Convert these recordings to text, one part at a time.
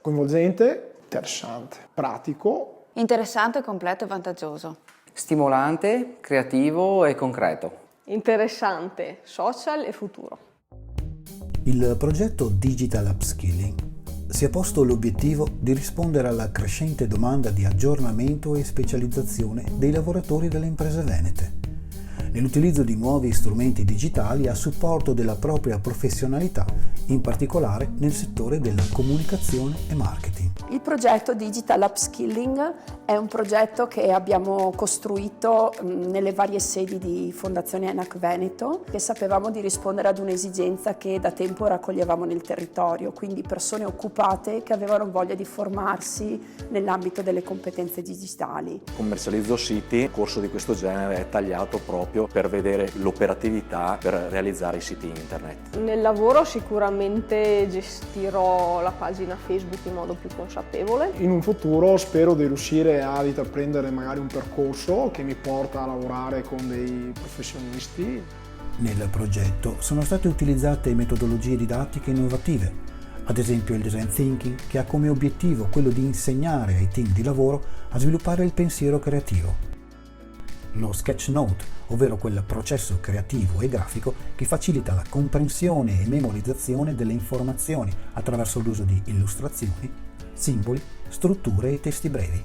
Coinvolgente, interessante, pratico. Interessante, completo e vantaggioso. Stimolante, creativo e concreto. Interessante, social e futuro. Il progetto Digital Upskilling si è posto l'obiettivo di rispondere alla crescente domanda di aggiornamento e specializzazione dei lavoratori delle imprese venete, nell'utilizzo di nuovi strumenti digitali a supporto della propria professionalità, in particolare nel settore della comunicazione e marketing. Il progetto Digital Upskilling è un progetto che abbiamo costruito nelle varie sedi di Fondazione ENAC Veneto, che sapevamo di rispondere ad un'esigenza che da tempo raccoglievamo nel territorio, quindi persone occupate che avevano voglia di formarsi nell'ambito delle competenze digitali. Commercializzo siti, un corso di questo genere è tagliato proprio per vedere l'operatività per realizzare i siti internet. Nel lavoro sicuramente gestirò la pagina Facebook in modo più consapevole. In un futuro spero di riuscire a intraprendere magari un percorso che mi porta a lavorare con dei professionisti. Nel progetto sono state utilizzate metodologie didattiche innovative, ad esempio il design thinking, che ha come obiettivo quello di insegnare ai team di lavoro a sviluppare il pensiero creativo. Lo sketch note, ovvero quel processo creativo e grafico che facilita la comprensione e memorizzazione delle informazioni attraverso l'uso di illustrazioni, simboli, strutture e testi brevi.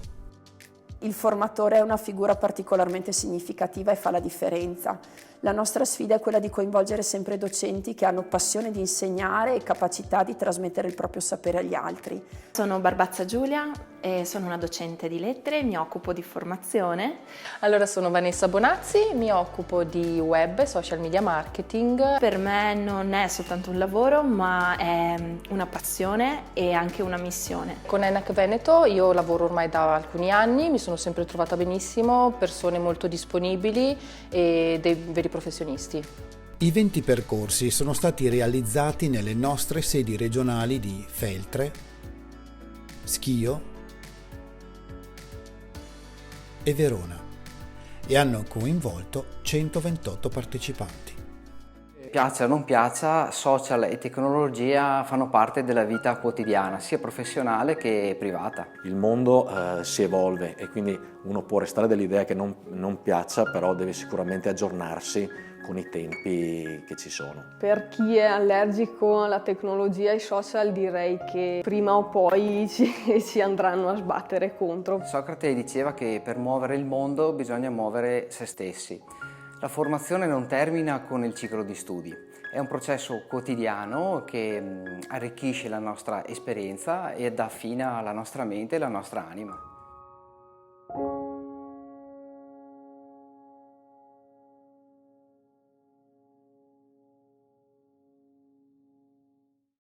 Il formatore è una figura particolarmente significativa e fa la differenza. La nostra sfida è quella di coinvolgere sempre docenti che hanno passione di insegnare e capacità di trasmettere il proprio sapere agli altri. Sono Barbazza Giulia e sono una docente di lettere, mi occupo di formazione. Allora sono Vanessa Bonazzi, mi occupo di web e social media marketing. Per me non è soltanto un lavoro, ma è una passione e anche una missione. Con ENAC Veneto io lavoro ormai da alcuni anni, mi sono sempre trovata benissimo, persone molto disponibili e dei veri professionisti. I 20 percorsi sono stati realizzati nelle nostre sedi regionali di Feltre, Schio e Verona e hanno coinvolto 128 partecipanti. Piaccia o non piaccia, social e tecnologia fanno parte della vita quotidiana, sia professionale che privata. Il mondo si evolve e quindi uno può restare dell'idea che non piaccia, però deve sicuramente aggiornarsi con i tempi che ci sono. Per chi è allergico alla tecnologia e ai social direi che prima o poi ci andranno a sbattere contro. Socrate diceva che per muovere il mondo bisogna muovere se stessi. La formazione non termina con il ciclo di studi, è un processo quotidiano che arricchisce la nostra esperienza e dà fine alla nostra mente e alla nostra anima.